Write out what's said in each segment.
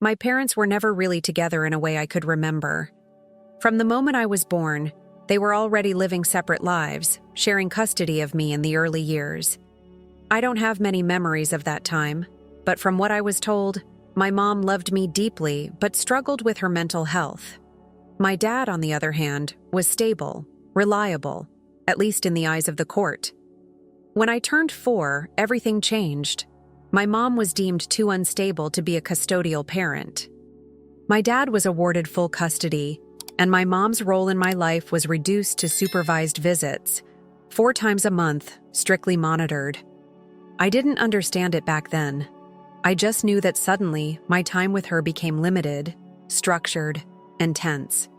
My parents were never really together in a way I could remember. From the moment I was born, they were already living separate lives, sharing custody of me in the early years. I don't have many memories of that time, but from what I was told, my mom loved me deeply but struggled with her mental health. My dad, on the other hand, was stable, reliable, at least in the eyes of the court. When I turned 4, everything changed. My mom was deemed too unstable to be a custodial parent. My dad was awarded full custody, and my mom's role in my life was reduced to supervised visits, 4 times a month, strictly monitored. I didn't understand it back then. I just knew that suddenly my time with her became limited, structured, and tense.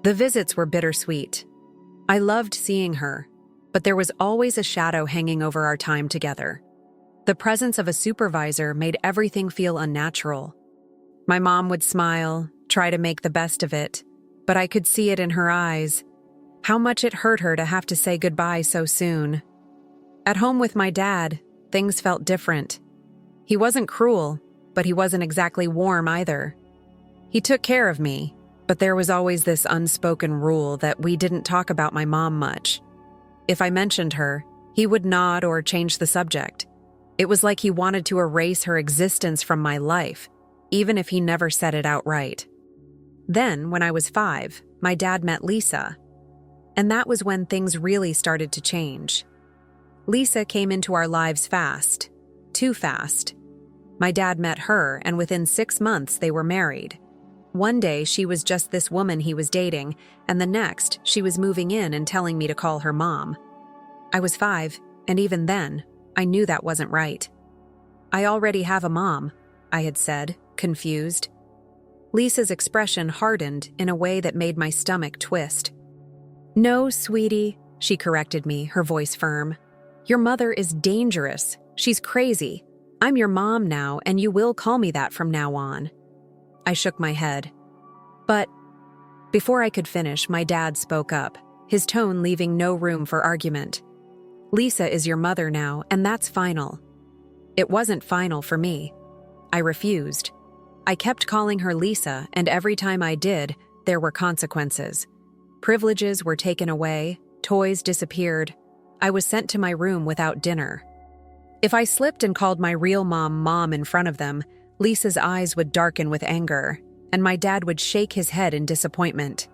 The visits were bittersweet. I loved seeing her, but there was always a shadow hanging over our time together. The presence of a supervisor made everything feel unnatural. My mom would smile, try to make the best of it, but I could see it in her eyes, how much it hurt her to have to say goodbye so soon. At home with my dad, things felt different. He wasn't cruel, but he wasn't exactly warm either. He took care of me, but there was always this unspoken rule that we didn't talk about my mom much. If I mentioned her, he would nod or change the subject. It was like he wanted to erase her existence from my life, even if he never said it outright. Then, when I was 5, my dad met Lisa, and that was when things really started to change. Lisa came into our lives fast, too fast. My dad met her, and within 6 months they were married. One day she was just this woman he was dating, and the next she was moving in and telling me to call her mom. I was 5, and even then, I knew that wasn't right. "I already have a mom," I had said, confused. Lisa's expression hardened in a way that made my stomach twist. "No, sweetie," she corrected me, her voice firm. "Your mother is dangerous. She's crazy. I'm your mom now, and you will call me that from now on." I shook my head. But before I could finish, my dad spoke up, his tone leaving no room for argument. "Lisa is your mother now, and that's final." It wasn't final for me. I refused. I kept calling her Lisa, and every time I did, there were consequences. Privileges were taken away, toys disappeared. I was sent to my room without dinner. If I slipped and called my real mom in front of them, Lisa's eyes would darken with anger, and my dad would shake his head in disappointment.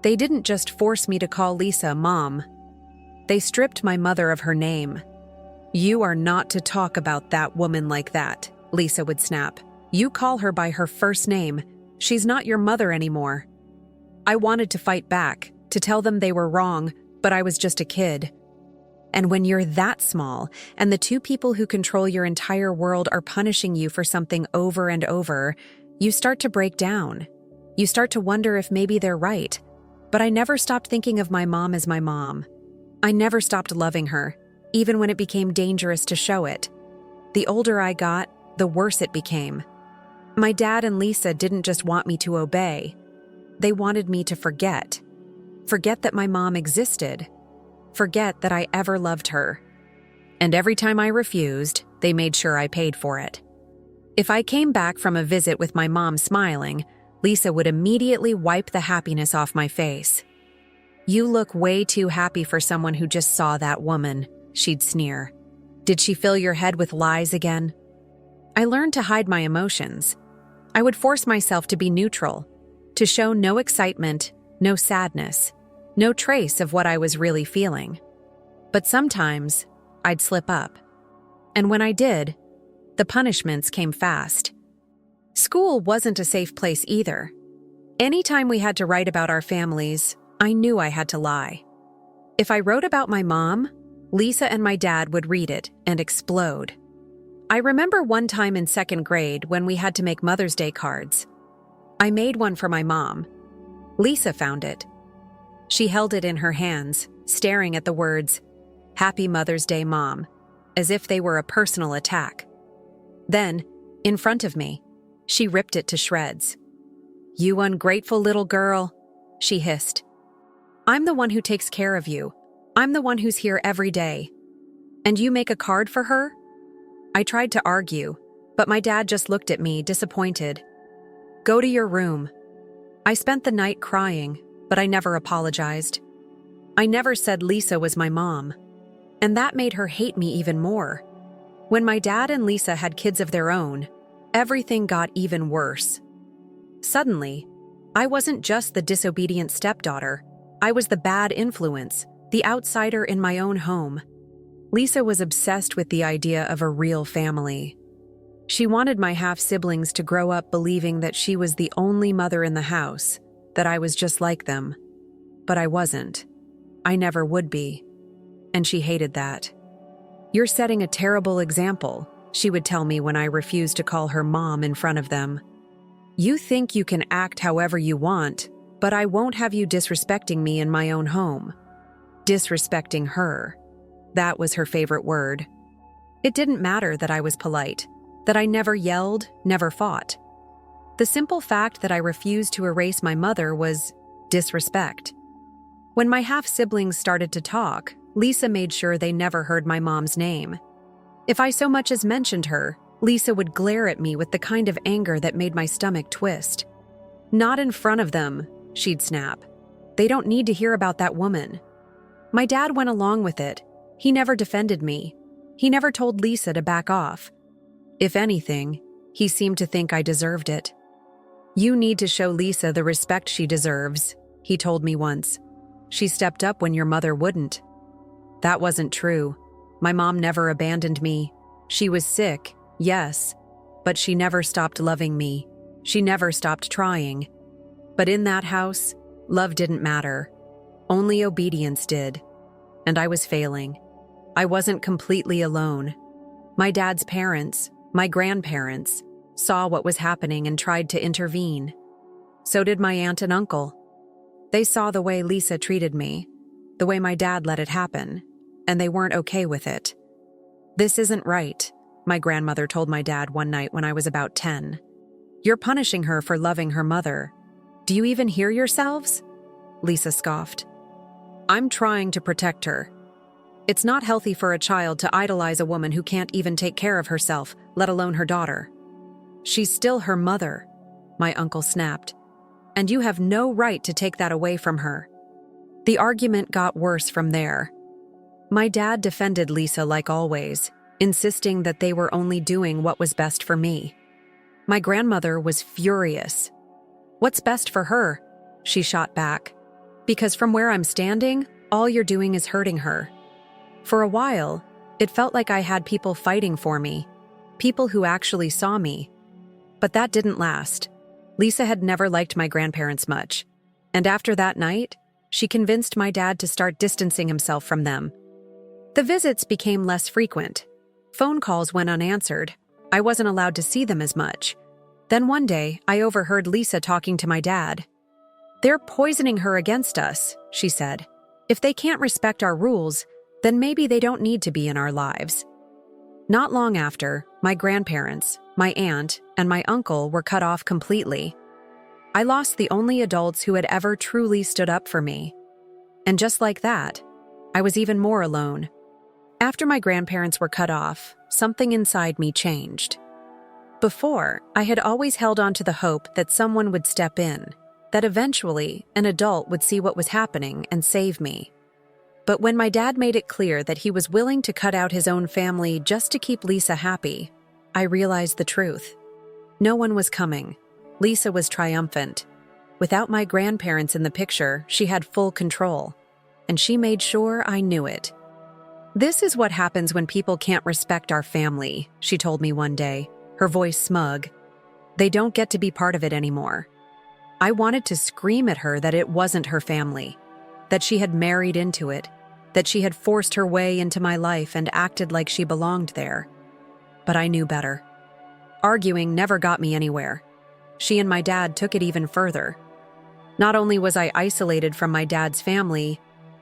They didn't just force me to call Lisa Mom. They stripped my mother of her name. "You are not to talk about that woman like that," Lisa would snap. "You call her by her first name. She's not your mother anymore." I wanted to fight back, to tell them they were wrong, but I was just a kid. And when you're that small, and the 2 people who control your entire world are punishing you for something over and over, you start to break down. You start to wonder if maybe they're right. But I never stopped thinking of my mom as my mom. I never stopped loving her, even when it became dangerous to show it. The older I got, the worse it became. My dad and Lisa didn't just want me to obey. They wanted me to forget. Forget that my mom existed. Forget that I ever loved her. And every time I refused, they made sure I paid for it. If I came back from a visit with my mom smiling, Lisa would immediately wipe the happiness off my face. "You look way too happy for someone who just saw that woman," she'd sneer. "Did she fill your head with lies again?" I learned to hide my emotions. I would force myself to be neutral, to show no excitement, no sadness, no trace of what I was really feeling. But sometimes, I'd slip up. And when I did, the punishments came fast. School wasn't a safe place either. Anytime we had to write about our families, I knew I had to lie. If I wrote about my mom, Lisa and my dad would read it and explode. I remember one time in 2nd grade when we had to make Mother's Day cards. I made one for my mom. Lisa found it. She held it in her hands, staring at the words, "Happy Mother's Day, Mom," as if they were a personal attack. Then, in front of me, she ripped it to shreds. "You ungrateful little girl," she hissed. "I'm the one who takes care of you. I'm the one who's here every day. And you make a card for her?" I tried to argue, but my dad just looked at me, disappointed. Go to your room." I spent the night crying, but I never apologized. I never said Lisa was my mom, and that made her hate me even more. When my dad and Lisa had kids of their own, everything got even worse. Suddenly, I wasn't just the disobedient stepdaughter. I was the bad influence, the outsider in my own home. Lisa was obsessed with the idea of a real family. She wanted my half-siblings to grow up believing that she was the only mother in the house, that I was just like them. But I wasn't. I never would be. And she hated that. "You're setting a terrible example," she would tell me when I refused to call her mom in front of them. "You think you can act however you want, but I won't have you disrespecting me in my own home." Disrespecting her. That was her favorite word. It didn't matter that I was polite, that I never yelled, never fought. The simple fact that I refused to erase my mother was disrespect. When my half-siblings started to talk, Lisa made sure they never heard my mom's name. If I so much as mentioned her, Lisa would glare at me with the kind of anger that made my stomach twist. "Not in front of them," she'd snap. "They don't need to hear about that woman." My dad went along with it. He never defended me. He never told Lisa to back off. If anything, he seemed to think I deserved it. "You need to show Lisa the respect she deserves," he told me once. "She stepped up when your mother wouldn't." That wasn't true. My mom never abandoned me. She was sick, yes, but she never stopped loving me. She never stopped trying. But in that house, love didn't matter. Only obedience did. And I was failing. I wasn't completely alone. My dad's parents, my grandparents, saw what was happening and tried to intervene. So did my aunt and uncle. They saw the way Lisa treated me, the way my dad let it happen, and they weren't okay with it. "This isn't right," my grandmother told my dad one night when I was about 10. "You're punishing her for loving her mother. Do you even hear yourselves?" Lisa scoffed. "I'm trying to protect her. It's not healthy for a child to idolize a woman who can't even take care of herself, let alone her daughter." "She's still her mother," my uncle snapped, "and you have no right to take that away from her." The argument got worse from there. My dad defended Lisa like always, insisting that they were only doing what was best for me. My grandmother was furious. "What's best for her?" she shot back. "Because from where I'm standing, all you're doing is hurting her." For a while, it felt like I had people fighting for me, people who actually saw me. But that didn't last. Lisa had never liked my grandparents much, and after that night, she convinced my dad to start distancing himself from them. The visits became less frequent. Phone calls went unanswered. I wasn't allowed to see them as much. Then one day, I overheard Lisa talking to my dad. "They're poisoning her against us," she said. "If they can't respect our rules, then maybe they don't need to be in our lives." Not long after, my grandparents, my aunt, and my uncle were cut off completely. I lost the only adults who had ever truly stood up for me. And just like that, I was even more alone. After my grandparents were cut off, something inside me changed. Before, I had always held on to the hope that someone would step in, that eventually an adult would see what was happening and save me. But when my dad made it clear that he was willing to cut out his own family just to keep Lisa happy, I realized the truth. No one was coming. Lisa was triumphant. Without my grandparents in the picture, she had full control, and she made sure I knew it. "This is what happens when people can't respect our family," she told me one day, her voice smug. "They don't get to be part of it anymore." I wanted to scream at her that it wasn't her family, that she had married into it, that she had forced her way into my life and acted like she belonged there. But I knew better. Arguing never got me anywhere. She and my dad took it even further. Not only was I isolated from my dad's family,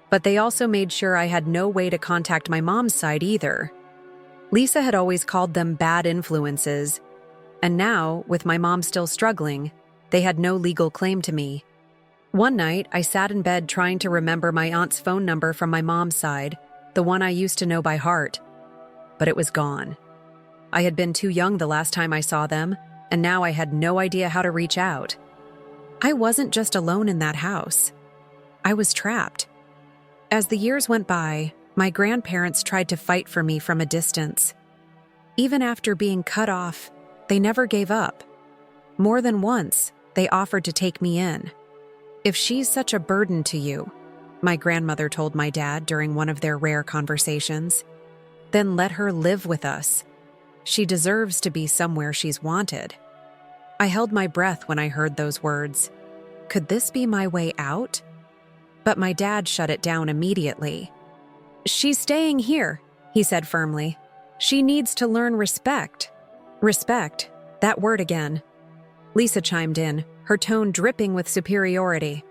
but they also made sure I had no way to contact my mom's side either. Lisa had always called them bad influences, and now, with my mom still struggling, they had no legal claim to me. One night, I sat in bed trying to remember my aunt's phone number from my mom's side, the one I used to know by heart. But it was gone. I had been too young the last time I saw them, and now I had no idea how to reach out. I wasn't just alone in that house. I was trapped. As the years went by, my grandparents tried to fight for me from a distance. Even after being cut off, they never gave up. More than once, they offered to take me in. "If she's such a burden to you," my grandmother told my dad during one of their rare conversations, "then let her live with us. She deserves to be somewhere she's wanted." I held my breath when I heard those words. Could this be my way out? But my dad shut it down immediately. "She's staying here," he said firmly. "She needs to learn respect." Respect, that word again. Lisa chimed in, her tone dripping with superiority.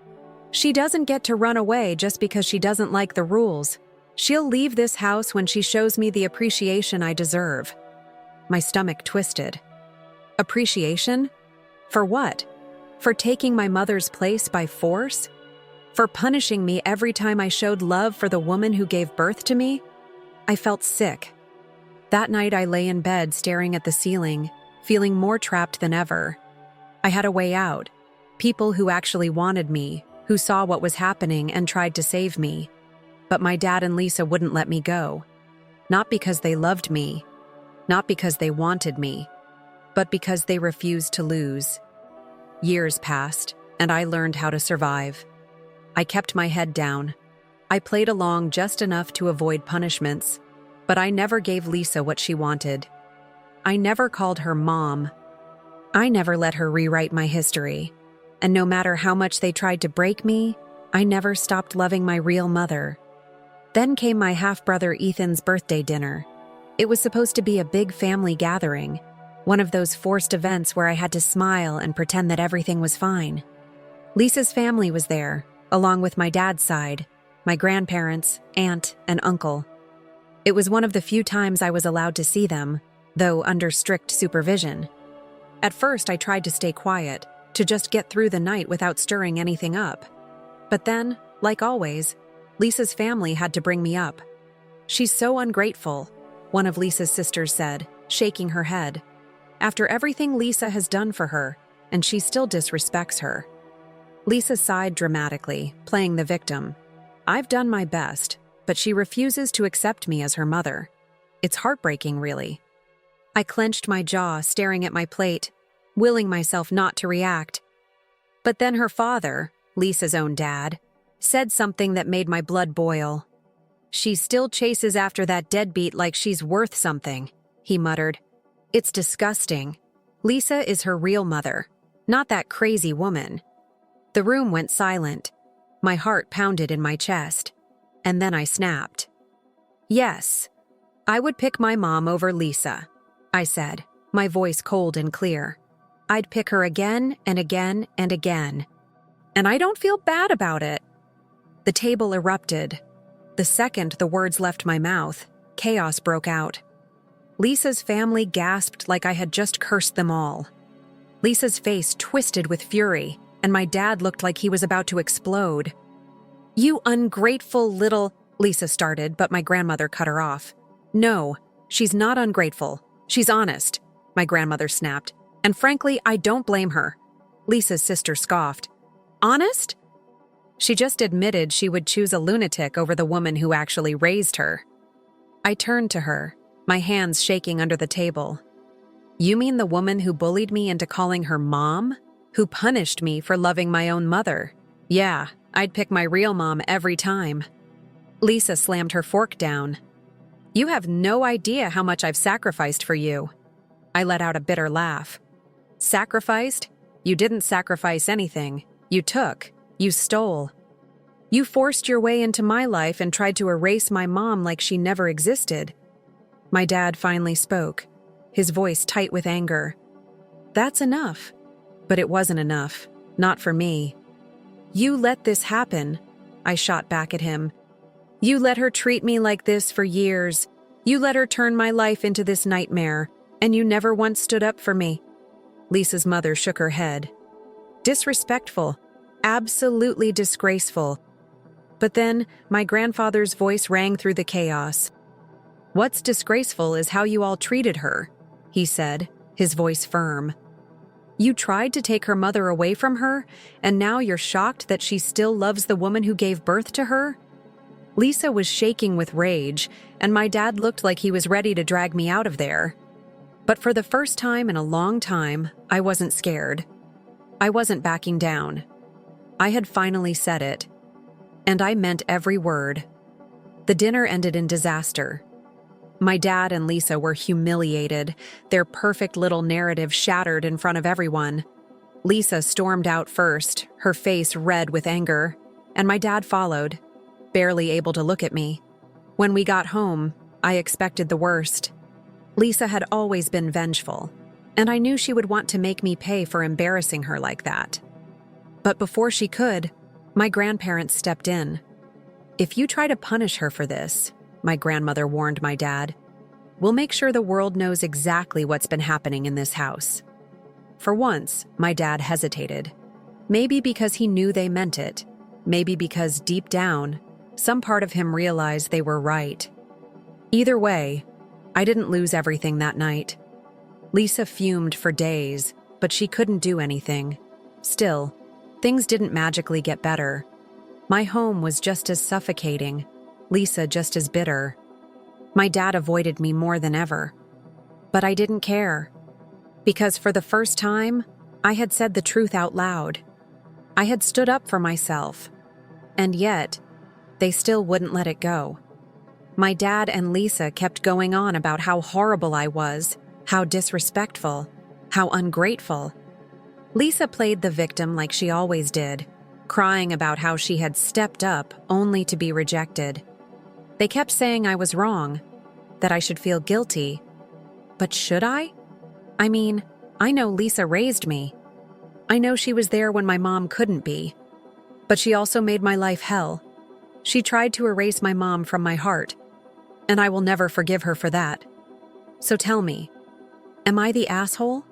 "She doesn't get to run away just because she doesn't like the rules. She'll leave this house when she shows me the appreciation I deserve." My stomach twisted. Appreciation? For what? For taking my mother's place by force? For punishing me every time I showed love for the woman who gave birth to me? I felt sick. That night I lay in bed staring at the ceiling, feeling more trapped than ever. I had a way out. People who actually wanted me, who saw what was happening and tried to save me. But my dad and Lisa wouldn't let me go. Not because they loved me, not because they wanted me, but because they refused to lose. Years passed, and I learned how to survive. I kept my head down. I played along just enough to avoid punishments, but I never gave Lisa what she wanted. I never called her mom. I never let her rewrite my history. And no matter how much they tried to break me, I never stopped loving my real mother. Then came my half-brother Ethan's birthday dinner. It was supposed to be a big family gathering, one of those forced events where I had to smile and pretend that everything was fine. Lisa's family was there, along with my dad's side, my grandparents, aunt, and uncle. It was one of the few times I was allowed to see them, though under strict supervision. At first, I tried to stay quiet, to just get through the night without stirring anything up. But then, like always, Lisa's family had to bring me up. "She's so ungrateful," one of Lisa's sisters said, shaking her head. "After everything Lisa has done for her, and she still disrespects her." Lisa sighed dramatically, playing the victim. "I've done my best, but she refuses to accept me as her mother. It's heartbreaking, really." I clenched my jaw, staring at my plate, willing myself not to react. But then her father, Lisa's own dad, said something that made my blood boil. "She still chases after that deadbeat like she's worth something," he muttered. "It's disgusting. Lisa is her real mother, not that crazy woman." The room went silent. My heart pounded in my chest. And then I snapped. "Yes, I would pick my mom over Lisa," I said, my voice cold and clear. "I'd pick her again and again and again. And I don't feel bad about it." The table erupted. The second the words left my mouth, chaos broke out. Lisa's family gasped like I had just cursed them all. Lisa's face twisted with fury, and my dad looked like he was about to explode. "You ungrateful little," Lisa started, but my grandmother cut her off. "No, she's not ungrateful. She's honest," my grandmother snapped. "And frankly, I don't blame her." Lisa's sister scoffed. "Honest?" She just admitted she would choose a lunatic over the woman who actually raised her. I turned to her, my hands shaking under the table. "You mean the woman who bullied me into calling her mom? Who punished me for loving my own mother? Yeah, I'd pick my real mom every time." Lisa slammed her fork down. "You have no idea how much I've sacrificed for you." I let out a bitter laugh. "Sacrificed? You didn't sacrifice anything. You took. You stole. You forced your way into my life and tried to erase my mom like she never existed." My dad finally spoke, his voice tight with anger. "That's enough." But it wasn't enough. Not for me. "You let this happen," I shot back at him. "You let her treat me like this for years. You let her turn my life into this nightmare, and you never once stood up for me." Lisa's mother shook her head. "Disrespectful. Absolutely disgraceful." But then, my grandfather's voice rang through the chaos. "What's disgraceful is how you all treated her," he said, his voice firm. You tried to take her mother away from her, and now you're shocked that she still loves the woman who gave birth to her? Lisa was shaking with rage, and my dad looked like he was ready to drag me out of there. But for the first time in a long time, I wasn't scared. I wasn't backing down. I had finally said it. And I meant every word. The dinner ended in disaster. My dad and Lisa were humiliated, their perfect little narrative shattered in front of everyone. Lisa stormed out first, her face red with anger, and my dad followed, barely able to look at me. When we got home, I expected the worst. Lisa had always been vengeful, and I knew she would want to make me pay for embarrassing her like that. But before she could, my grandparents stepped in. "If you try to punish her for this," my grandmother warned my dad, "we'll make sure the world knows exactly what's been happening in this house." For once, my dad hesitated. Maybe because he knew they meant it. Maybe because deep down, some part of him realized they were right. Either way, I didn't lose everything that night. Lisa fumed for days, but she couldn't do anything. Still, things didn't magically get better. My home was just as suffocating, Lisa just as bitter. My dad avoided me more than ever. But I didn't care. Because for the first time, I had said the truth out loud. I had stood up for myself. And yet, they still wouldn't let it go. My dad and Lisa kept going on about how horrible I was, how disrespectful, how ungrateful. Lisa played the victim like she always did, crying about how she had stepped up only to be rejected. They kept saying I was wrong, that I should feel guilty. But should I? I mean, I know Lisa raised me. I know she was there when my mom couldn't be. But she also made my life hell. She tried to erase my mom from my heart, and I will never forgive her for that. So tell me, am I the asshole?